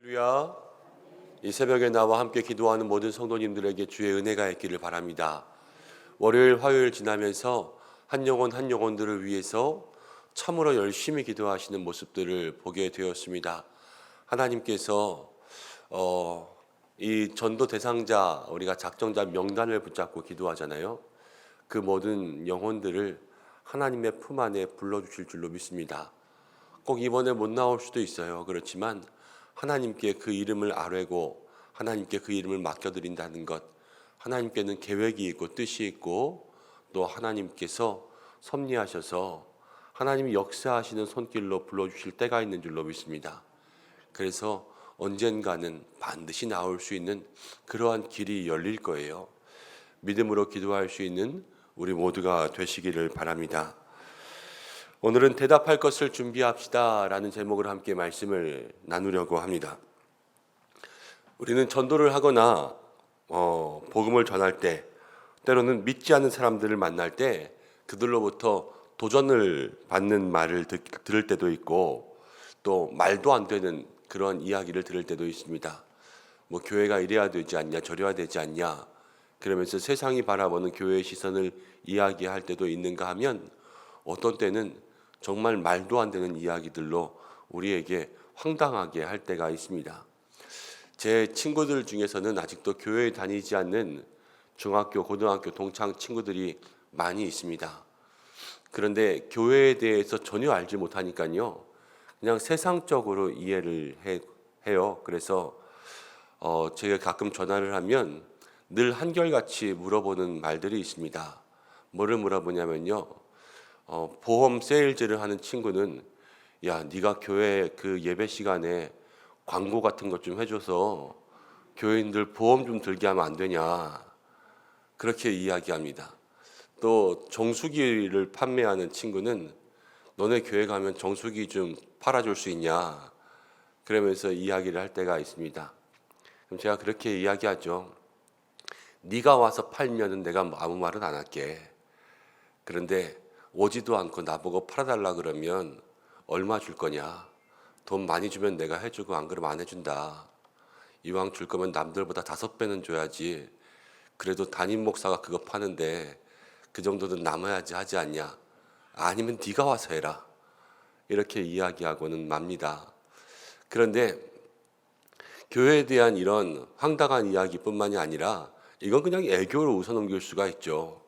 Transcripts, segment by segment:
할렐루야. 이 새벽에 나와 함께 기도하는 모든 성도님들에게 주의 은혜가 있기를 바랍니다. 월요일, 화요일 지나면서 한 영혼 한 영혼들을 위해서 참으로 열심히 기도하시는 모습들을 보게 되었습니다. 하나님께서 이 전도 대상자, 우리가 작정자 명단을 붙잡고 기도하잖아요. 그 모든 영혼들을 하나님의 품 안에 불러주실 줄로 믿습니다. 꼭 이번에 못 나올 수도 있어요. 그렇지만 하나님께 그 이름을 아뢰고 하나님께 그 이름을 맡겨드린다는 것, 하나님께는 계획이 있고 뜻이 있고 또 하나님께서 섭리하셔서 하나님이 역사하시는 손길로 불러주실 때가 있는 줄로 믿습니다. 그래서 언젠가는 반드시 나올 수 있는 그러한 길이 열릴 거예요. 믿음으로 기도할 수 있는 우리 모두가 되시기를 바랍니다. 오늘은 대답할 것을 준비합시다 라는 제목으로 함께 말씀을 나누려고 합니다. 우리는 전도를 하거나 복음을 전할 때, 때로는 믿지 않는 사람들을 만날 때 그들로부터 도전을 받는 말을 들을 때도 있고 또 말도 안 되는 그런 이야기를 들을 때도 있습니다. 뭐 교회가 이래야 되지 않냐, 저래야 되지 않냐, 그러면서 세상이 바라보는 교회의 시선을 이야기할 때도 있는가 하면 어떤 때는 정말 말도 안 되는 이야기들로 우리에게 황당하게 할 때가 있습니다. 제 친구들 중에서는 아직도 교회에 다니지 않는 중학교, 고등학교 동창 친구들이 많이 있습니다. 그런데 교회에 대해서 전혀 알지 못하니까요, 그냥 세상적으로 이해를 해요. 그래서 제가 가끔 전화를 하면 늘 한결같이 물어보는 말들이 있습니다. 뭐를 물어보냐면요, 보험 세일즈를 하는 친구는 야, 네가 교회 그 예배 시간에 광고 같은 것 좀 해줘서 교인들 보험 좀 들게 하면 안 되냐, 그렇게 이야기합니다. 또 정수기를 판매하는 친구는 너네 교회 가면 정수기 좀 팔아줄 수 있냐, 그러면서 이야기를 할 때가 있습니다. 그럼 제가 그렇게 이야기하죠. 네가 와서 팔면은 내가 아무 말은 안 할게. 그런데 오지도 않고 나보고 팔아달라 그러면 얼마 줄 거냐? 돈 많이 주면 내가 해주고 안 그러면 안 해준다. 이왕 줄 거면 남들보다 5배는 줘야지. 그래도 담임 목사가 그거 파는데 그 정도는 남아야지 하지 않냐? 아니면 네가 와서 해라. 이렇게 이야기하고는 맙니다. 그런데 교회에 대한 이런 황당한 이야기뿐만이 아니라 이건 그냥 애교로 웃어넘길 수가 있죠.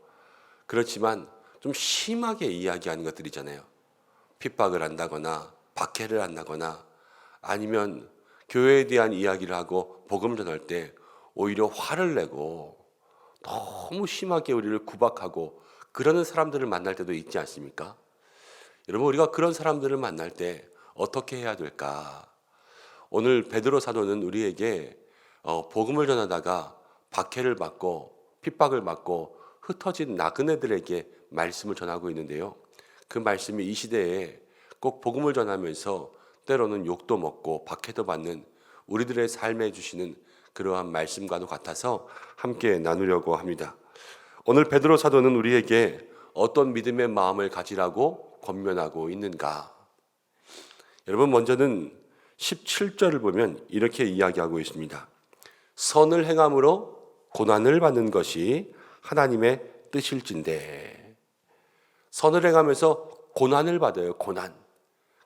그렇지만 좀 심하게 이야기하는 것들이잖아요. 핍박을 한다거나 박해를 한다거나 아니면 교회에 대한 이야기를 하고 복음 전할 때 오히려 화를 내고 너무 심하게 우리를 구박하고 그러는 사람들을 만날 때도 있지 않습니까? 여러분, 우리가 그런 사람들을 만날 때 어떻게 해야 될까? 오늘 베드로 사도는 우리에게 복음을 전하다가 박해를 받고 핍박을 받고 흩어진 나그네들에게 말씀을 전하고 있는데요. 그 말씀이 이 시대에 꼭 복음을 전하면서 때로는 욕도 먹고 박해도 받는 우리들의 삶에 주시는 그러한 말씀과도 같아서 함께 나누려고 합니다. 오늘 베드로 사도는 우리에게 어떤 믿음의 마음을 가지라고 권면하고 있는가? 여러분, 먼저는 17절을 보면 이렇게 이야기하고 있습니다. 선을 행함으로 고난을 받는 것이 하나님의 뜻일진데. 선을 행하면서 고난을 받아요. 고난.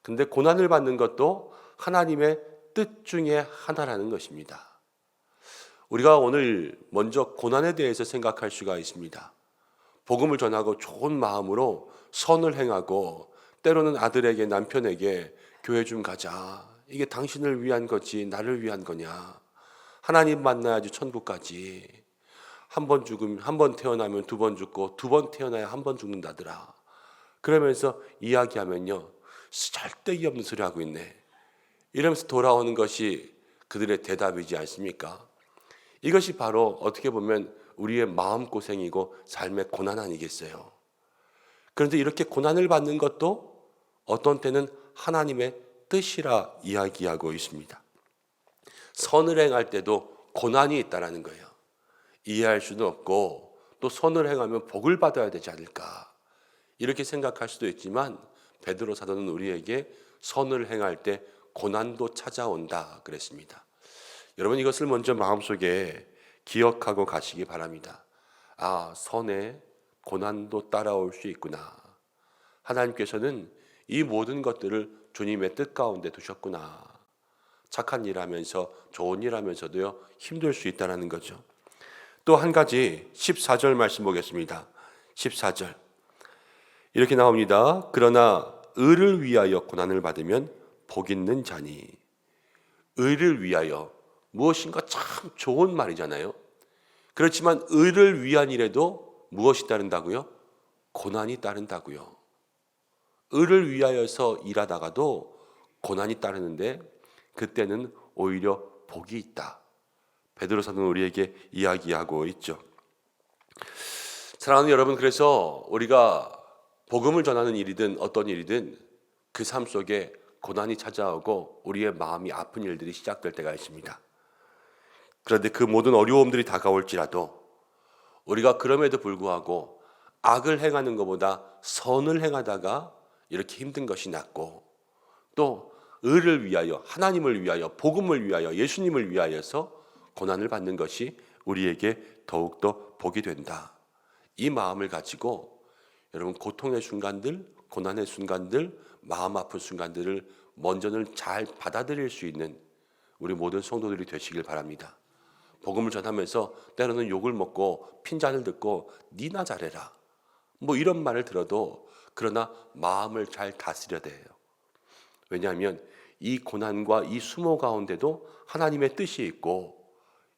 근데 고난을 받는 것도 하나님의 뜻 중에 하나라는 것입니다. 우리가 오늘 먼저 고난에 대해서 생각할 수가 있습니다. 복음을 전하고 좋은 마음으로 선을 행하고 때로는 아들에게 남편에게 교회 좀 가자. 이게 당신을 위한 거지 나를 위한 거냐. 하나님 만나야지 천국 가지. 한 번 태어나면 2번 죽고 2번 태어나야 1번 죽는다더라. 그러면서 이야기하면요, 쓸데기 없는 소리 하고 있네. 이러면서 돌아오는 것이 그들의 대답이지 않습니까? 이것이 바로 어떻게 보면 우리의 마음고생이고 삶의 고난 아니겠어요? 그런데 이렇게 고난을 받는 것도 어떤 때는 하나님의 뜻이라 이야기하고 있습니다. 선을 행할 때도 고난이 있다라는 거예요. 이해할 수는 없고 또 선을 행하면 복을 받아야 되지 않을까, 이렇게 생각할 수도 있지만 베드로 사도는 우리에게 선을 행할 때 고난도 찾아온다 그랬습니다. 여러분 이것을 먼저 마음속에 기억하고 가시기 바랍니다. 아, 선에 고난도 따라올 수 있구나. 하나님께서는 이 모든 것들을 주님의 뜻 가운데 두셨구나. 착한 일 하면서 좋은 일 하면서도요 힘들 수 있다는 거죠. 또 한 가지 14절 말씀 보겠습니다. 14절 이렇게 나옵니다. 그러나 의를 위하여 고난을 받으면 복 있는 자니. 의를 위하여 무엇인가 참 좋은 말이잖아요. 그렇지만 의를 위한 일에도 무엇이 따른다고요? 고난이 따른다고요. 의를 위하여서 일하다가도 고난이 따르는데 그때는 오히려 복이 있다. 베드로서는 우리에게 이야기하고 있죠. 사랑하는 여러분, 그래서 우리가 복음을 전하는 일이든 어떤 일이든 그 삶 속에 고난이 찾아오고 우리의 마음이 아픈 일들이 시작될 때가 있습니다. 그런데 그 모든 어려움들이 다가올지라도 우리가 그럼에도 불구하고 악을 행하는 것보다 선을 행하다가 이렇게 힘든 것이 낫고, 또 의를 위하여, 하나님을 위하여, 복음을 위하여, 예수님을 위하여서 고난을 받는 것이 우리에게 더욱더 복이 된다. 이 마음을 가지고 여러분 고통의 순간들, 고난의 순간들, 마음 아픈 순간들을 먼저는 잘 받아들일 수 있는 우리 모든 성도들이 되시길 바랍니다. 복음을 전하면서 때로는 욕을 먹고 핀잔을 듣고 니나 잘해라 뭐 이런 말을 들어도, 그러나 마음을 잘 다스려야 돼요. 왜냐하면 이 고난과 이 수모 가운데도 하나님의 뜻이 있고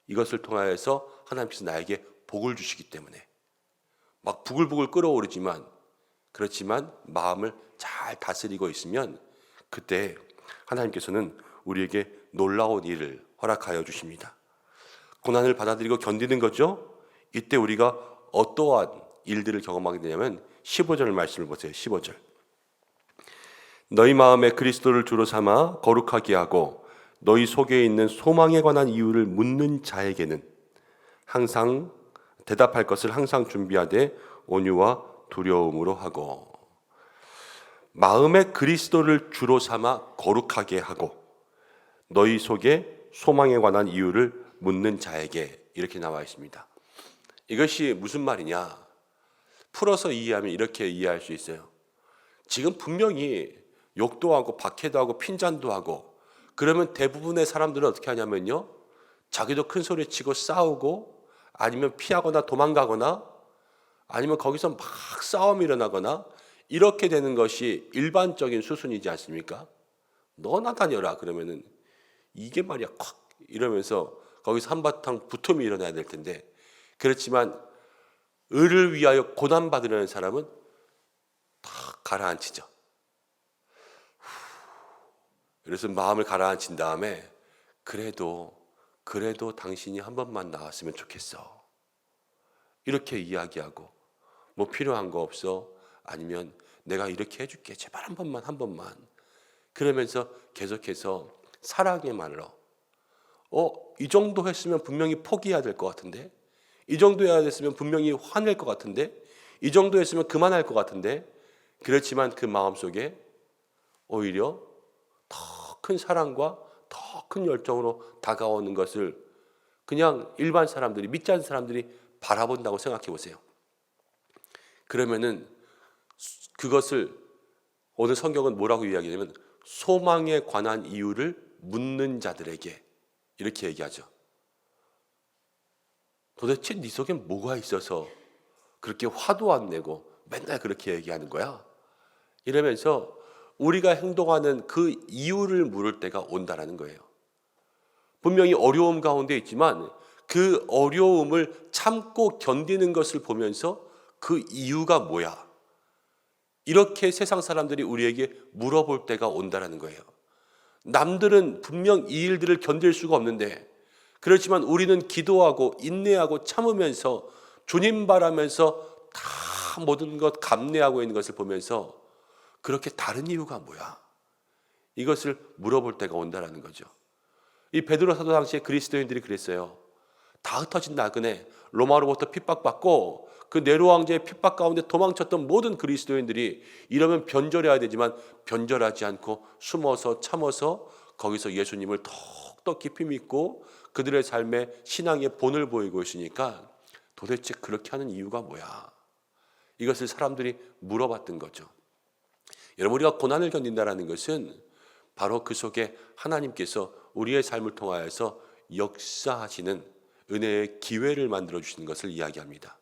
이것을 통하여서 하나님께서 나에게 복을 주시기 때문에 막 부글부글 끓어오르지만, 그렇지만 마음을 잘 다스리고 있으면 그때 하나님께서는 우리에게 놀라운 일을 허락하여 주십니다. 고난을 받아들이고 견디는 거죠. 이때 우리가 어떠한 일들을 경험하게 되냐면 15절 말씀을 보세요. 15절 너희 마음에 그리스도를 주로 삼아 거룩하게 하고 너희 속에 있는 소망에 관한 이유를 묻는 자에게는 항상 대답할 것을 항상 준비하되 온유와 두려움으로 하고. 마음에 그리스도를 주로 삼아 거룩하게 하고 너희 속에 소망에 관한 이유를 묻는 자에게, 이렇게 나와 있습니다. 이것이 무슨 말이냐? 풀어서 이해하면 이렇게 이해할 수 있어요. 지금 분명히 욕도 하고 박해도 하고 핀잔도 하고, 그러면 대부분의 사람들은 어떻게 하냐면요, 자기도 큰 소리 치고 싸우고 아니면 피하거나 도망가거나 아니면 거기서 막 싸움이 일어나거나 이렇게 되는 것이 일반적인 수순이지 않습니까? 너나 다녀라 그러면은 이게 말이야 콱 이러면서 거기서 한바탕 부텀이 일어나야 될 텐데, 그렇지만 의를 위하여 고난받으려는 사람은 다 가라앉히죠. 그래서 마음을 가라앉힌 다음에 그래도 당신이 한 번만 나왔으면 좋겠어, 이렇게 이야기하고, 뭐 필요한 거 없어? 아니면 내가 이렇게 해줄게, 제발 한 번만 그러면서 계속해서 사랑의 말로 이 정도 했으면 분명히 포기해야 될 것 같은데, 이 정도 해야 됐으면 분명히 화낼 것 같은데, 이 정도 했으면 그만할 것 같은데, 그렇지만 그 마음속에 오히려 더 큰 사랑과 더 큰 열정으로 다가오는 것을 그냥 일반 사람들이, 믿지 않는 사람들이 바라본다고 생각해 보세요. 그러면은 그것을 오늘 성경은 뭐라고 이야기하냐면 소망에 관한 이유를 묻는 자들에게, 이렇게 얘기하죠. 도대체 네 속에 뭐가 있어서 그렇게 화도 안 내고 맨날 그렇게 얘기하는 거야? 이러면서 우리가 행동하는 그 이유를 물을 때가 온다라는 거예요. 분명히 어려움 가운데 있지만 그 어려움을 참고 견디는 것을 보면서 그 이유가 뭐야? 이렇게 세상 사람들이 우리에게 물어볼 때가 온다라는 거예요. 남들은 분명 이 일들을 견딜 수가 없는데, 그렇지만 우리는 기도하고 인내하고 참으면서 주님 바라면서 다 모든 것 감내하고 있는 것을 보면서 그렇게 다른 이유가 뭐야? 이것을 물어볼 때가 온다라는 거죠. 이 베드로 사도 당시에 그리스도인들이 그랬어요. 다 흩어진 나그네, 로마로부터 핍박받고 그 네로 왕제의 핍박 가운데 도망쳤던 모든 그리스도인들이 이러면 변절해야 되지만 변절하지 않고 숨어서 참아서 거기서 예수님을 더욱더 깊이 믿고 그들의 삶에 신앙의 본을 보이고 있으니까 도대체 그렇게 하는 이유가 뭐야? 이것을 사람들이 물어봤던 거죠. 여러분, 우리가 고난을 견딘다는 것은 바로 그 속에 하나님께서 우리의 삶을 통하여서 역사하시는 은혜의 기회를 만들어 주시는 것을 이야기합니다.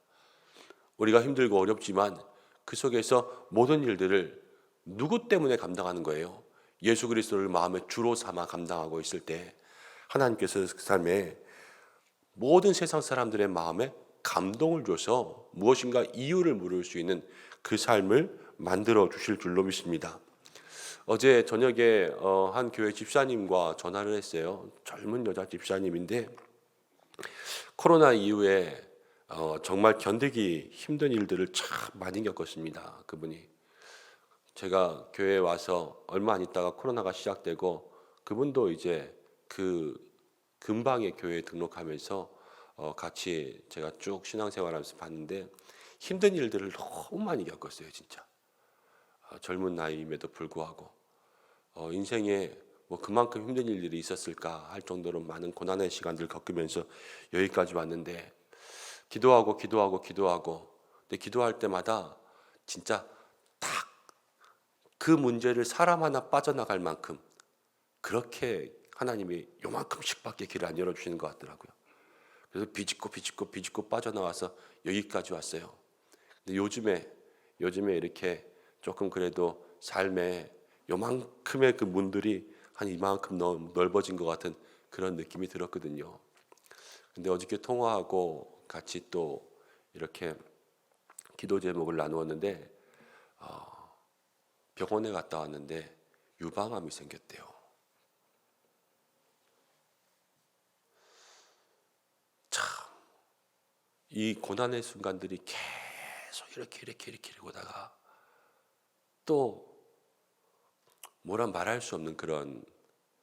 우리가 힘들고 어렵지만 그 속에서 모든 일들을 누구 때문에 감당하는 거예요? 예수 그리스도를 마음의 주로 삼아 감당하고 있을 때 하나님께서 그 삶에 모든 세상 사람들의 마음에 감동을 줘서 무엇인가 이유를 물을 수 있는 그 삶을 만들어 주실 줄로 믿습니다. 어제 저녁에 한 교회 집사님과 전화를 했어요. 젊은 여자 집사님인데 코로나 이후에 정말 견디기 힘든 일들을 참 많이 겪었습니다. 그분이. 제가 교회에 와서 얼마 안 있다가 코로나가 시작되고 그분도 이제 그 근방의 교회에 등록하면서 같이 제가 쭉 신앙생활하면서 봤는데 힘든 일들을 너무 많이 겪었어요, 진짜. 젊은 나이임에도 불구하고 인생에 뭐 그만큼 힘든 일들이 있었을까 할 정도로 많은 고난의 시간들을 겪으면서 여기까지 왔는데 기도하고 근데 기도할 때마다 진짜 딱 그 문제를 사람 하나 빠져나갈 만큼 그렇게 하나님이 요만큼씩밖에 길을 안 열어주시는 것 같더라고요. 그래서 비집고 빠져나와서 여기까지 왔어요. 근데 요즘에 이렇게 조금 그래도 삶에 요만큼의 그 문들이 한 이만큼 넓어진 것 같은 그런 느낌이 들었거든요. 근데 어저께 통화하고 같이 또 이렇게 기도 제목을 나누었는데 병원에 갔다 왔는데 유방암이 생겼대요. 참, 이 고난의 순간들이 계속 이렇게 오다가 또 뭐라 말할 수 없는 그런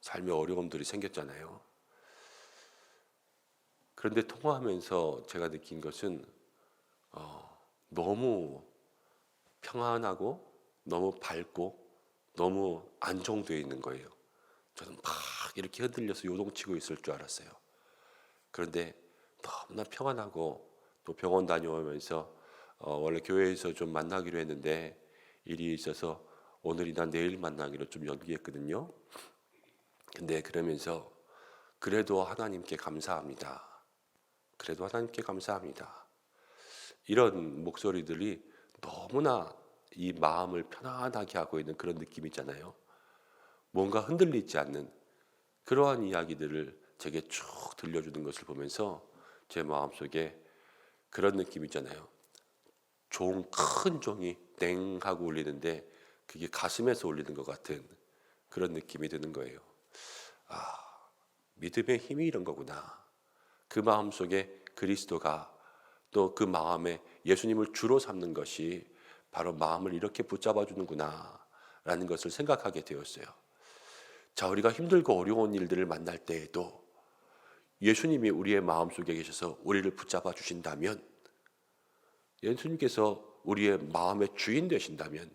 삶의 어려움들이 생겼잖아요. 그런데 통화하면서 제가 느낀 것은 너무 평안하고 너무 밝고 너무 안정되어 있는 거예요. 저는 막 이렇게 흔들려서 요동치고 있을 줄 알았어요. 그런데 너무나 평안하고 또 병원 다녀오면서 원래 교회에서 좀 만나기로 했는데 일이 있어서 오늘이나 내일 만나기로 좀 연기했거든요. 근데 그러면서 그래도 하나님께 감사합니다. 그래도 하나님께 감사합니다. 이런 목소리들이 너무나 이 마음을 편안하게 하고 있는 그런 느낌이 있잖아요. 뭔가 흔들리지 않는 그러한 이야기들을 제게 쭉 들려주는 것을 보면서 제 마음속에 그런 느낌 있잖아요. 큰 종이 땡 하고 울리는데 그게 가슴에서 울리는 것 같은 그런 느낌이 드는 거예요. 믿음의 힘이 이런 거구나. 그 마음속에 그리스도가 또 그 마음에 예수님을 주로 삼는 것이 바로 마음을 이렇게 붙잡아 주는구나 라는 것을 생각하게 되었어요. 자, 우리가 힘들고 어려운 일들을 만날 때에도 예수님이 우리의 마음속에 계셔서 우리를 붙잡아 주신다면, 예수님께서 우리의 마음의 주인 되신다면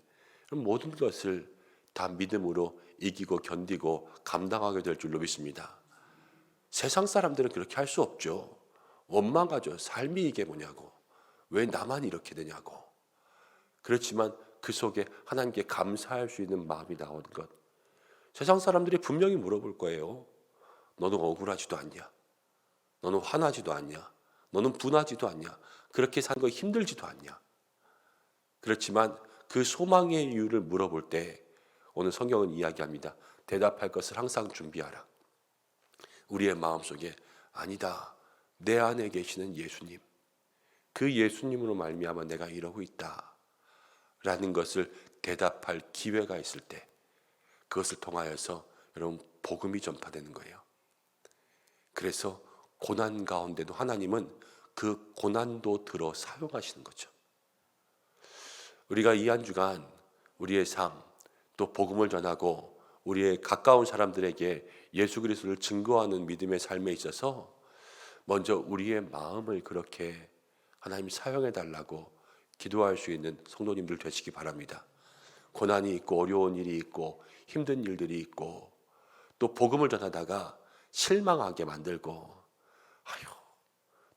모든 것을 다 믿음으로 이기고 견디고 감당하게 될 줄로 믿습니다. 세상 사람들은 그렇게 할 수 없죠. 원망하죠. 삶이 이게 뭐냐고. 왜 나만 이렇게 되냐고. 그렇지만 그 속에 하나님께 감사할 수 있는 마음이 나오는 것. 세상 사람들이 분명히 물어볼 거예요. 너는 억울하지도 않냐? 너는 화나지도 않냐? 너는 분하지도 않냐? 그렇게 사는 거 힘들지도 않냐? 그렇지만 그 소망의 이유를 물어볼 때 오늘 성경은 이야기합니다. 대답할 것을 항상 준비하라. 우리의 마음속에 아니다. 내 안에 계시는 예수님. 그 예수님으로 말미암아 내가 이러고 있다. 라는 것을 대답할 기회가 있을 때 그것을 통하여서 여러분 복음이 전파되는 거예요. 그래서 고난 가운데도 하나님은 그 고난도 들어 사용하시는 거죠. 우리가 이 한 주간 우리의 삶, 또 복음을 전하고 우리의 가까운 사람들에게 예수 그리스도를 증거하는 믿음의 삶에 있어서 먼저 우리의 마음을 그렇게 하나님 사용해 달라고 기도할 수 있는 성도님들 되시기 바랍니다. 고난이 있고 어려운 일이 있고 힘든 일들이 있고 또 복음을 전하다가 실망하게 만들고, 아유,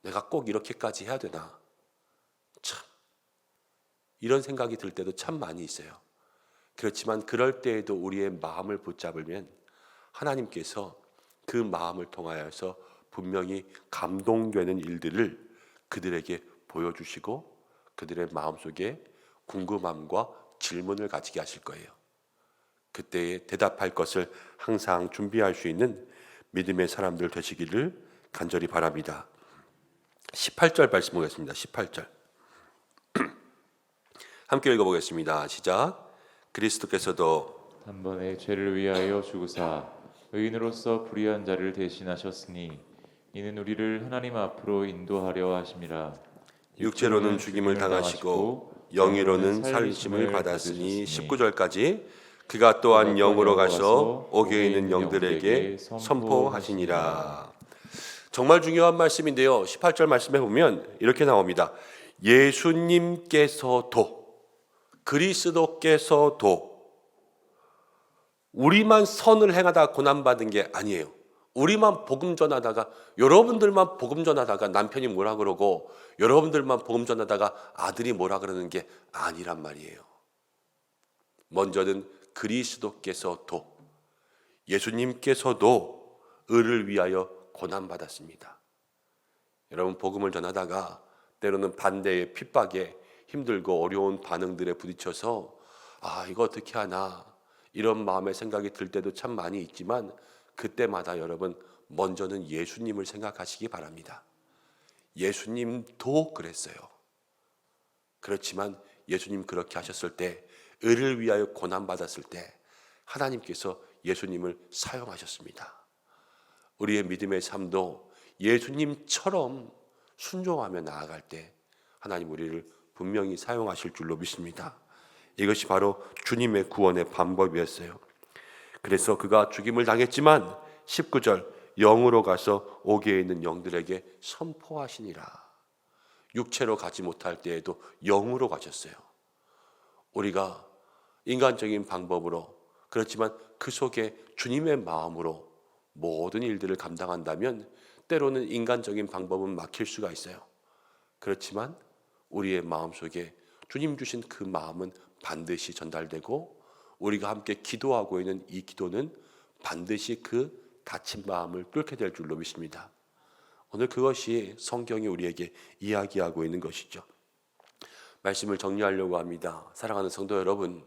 내가 꼭 이렇게까지 해야 되나? 참, 이런 생각이 들 때도 참 많이 있어요. 그렇지만 그럴 때에도 우리의 마음을 붙잡으면 하나님께서 그 마음을 통하여서 분명히 감동되는 일들을 그들에게 보여주시고 그들의 마음속에 궁금함과 질문을 가지게 하실 거예요. 그때에 대답할 것을 항상 준비할 수 있는 믿음의 사람들 되시기를 간절히 바랍니다. 18절 말씀 보겠습니다. 18절 함께 읽어보겠습니다. 시작. 그리스도께서도 단번에 죄를 위하여 죽으사 의인으로서 불의한 자를 대신하셨으니 이는 우리를 하나님 앞으로 인도하려 하심이라. 육체로는 죽임을 당하시고 영으로는 살리심을 받았으니 19절까지 그가 또한 영으로 가서 옥에 있는 영들에게 선포하시니라. 정말 중요한 말씀인데요. 18절 말씀해 보면 이렇게 나옵니다. 예수님께서도 그리스도께서도 우리만 선을 행하다 고난받은 게 아니에요. 우리만 복음 전하다가 여러분들만 복음 전하다가 남편이 뭐라 그러고 여러분들만 복음 전하다가 아들이 뭐라 그러는 게 아니란 말이에요. 먼저는 그리스도께서도 예수님께서도 의를 위하여 고난받았습니다. 여러분 복음을 전하다가 때로는 반대의 핍박에 힘들고 어려운 반응들에 부딪혀서 이거 어떻게 하나 이런 마음의 생각이 들 때도 참 많이 있지만 그때마다 여러분 먼저는 예수님을 생각하시기 바랍니다. 예수님도 그랬어요. 그렇지만 예수님 그렇게 하셨을 때 의를 위하여 고난받았을 때 하나님께서 예수님을 사용하셨습니다. 우리의 믿음의 삶도 예수님처럼 순종하며 나아갈 때 하나님 우리를 분명히 사용하실 줄로 믿습니다. 이것이 바로 주님의 구원의 방법이었어요. 그래서 그가 죽임을 당했지만 19절 영으로 가서 옥에 있는 영들에게 선포하시니라. 육체로 가지 못할 때에도 영으로 가셨어요. 우리가 인간적인 방법으로 그렇지만 그 속에 주님의 마음으로 모든 일들을 감당한다면 때로는 인간적인 방법은 막힐 수가 있어요. 그렇지만 우리의 마음속에 주님 주신 그 마음은 반드시 전달되고 우리가 함께 기도하고 있는 이 기도는 반드시 그 다친 마음을 뚫게 될 줄로 믿습니다. 오늘 그것이 성경이 우리에게 이야기하고 있는 것이죠. 말씀을 정리하려고 합니다. 사랑하는 성도 여러분,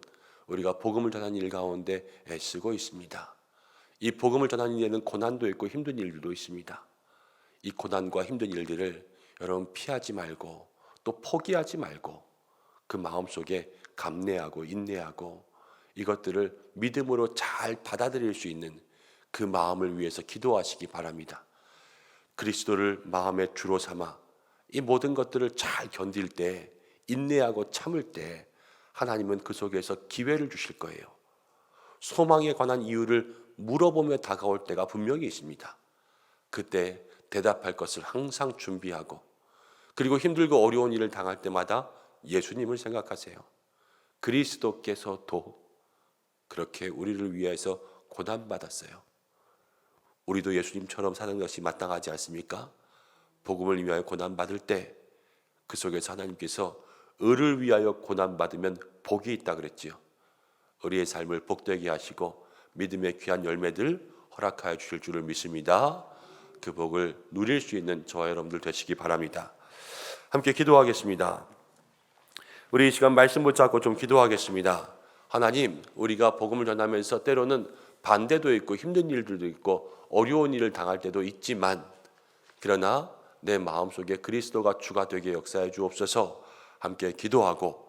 우리가 복음을 전하는 일 가운데 애쓰고 있습니다. 이 복음을 전하는 일에는 고난도 있고 힘든 일들도 있습니다. 이 고난과 힘든 일들을 여러분 피하지 말고 또 포기하지 말고 그 마음속에 감내하고 인내하고 이것들을 믿음으로 잘 받아들일 수 있는 그 마음을 위해서 기도하시기 바랍니다. 그리스도를 마음의 주로 삼아 이 모든 것들을 잘 견딜 때 인내하고 참을 때 하나님은 그 속에서 기회를 주실 거예요. 소망에 관한 이유를 물어보며 다가올 때가 분명히 있습니다. 그때 대답할 것을 항상 준비하고 그리고 힘들고 어려운 일을 당할 때마다 예수님을 생각하세요. 그리스도께서도 그렇게 우리를 위해서 고난받았어요. 우리도 예수님처럼 사는 것이 마땅하지 않습니까? 복음을 위하여 고난받을 때 그 속에서 하나님께서 의를 위하여 고난받으면 복이 있다 그랬지요. 우리의 삶을 복되게 하시고 믿음의 귀한 열매들 허락하여 주실 줄을 믿습니다. 그 복을 누릴 수 있는 저와 여러분들 되시기 바랍니다. 함께 기도하겠습니다. 우리 이 시간 말씀 붙잡고 좀 기도하겠습니다. 하나님, 우리가 복음을 전하면서 때로는 반대도 있고 힘든 일들도 있고 어려운 일을 당할 때도 있지만 그러나 내 마음속에 그리스도가 주가 되게 역사해 주옵소서. 함께 기도하고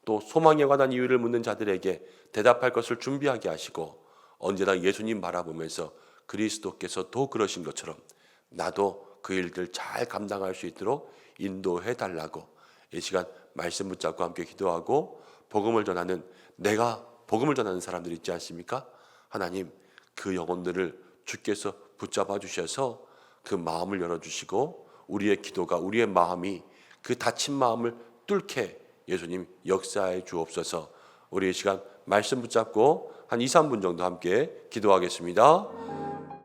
또 소망에 관한 이유를 묻는 자들에게 대답할 것을 준비하게 하시고 언제나 예수님 바라보면서 그리스도께서도 그러신 것처럼 나도 그 일들 잘 감당할 수 있도록 인도해 달라고 이 시간 말씀 붙잡고 함께 기도하고 복음을 전하는 내가 복음을 전하는 사람들 있지 않습니까? 하나님 그 영혼들을 주께서 붙잡아 주셔서 그 마음을 열어주시고 우리의 기도가 우리의 마음이 그 다친 마음을 뚫게 예수님 역사해 주옵소서. 우리 이 시간 말씀 붙잡고 한 2, 3분 정도 함께 기도하겠습니다.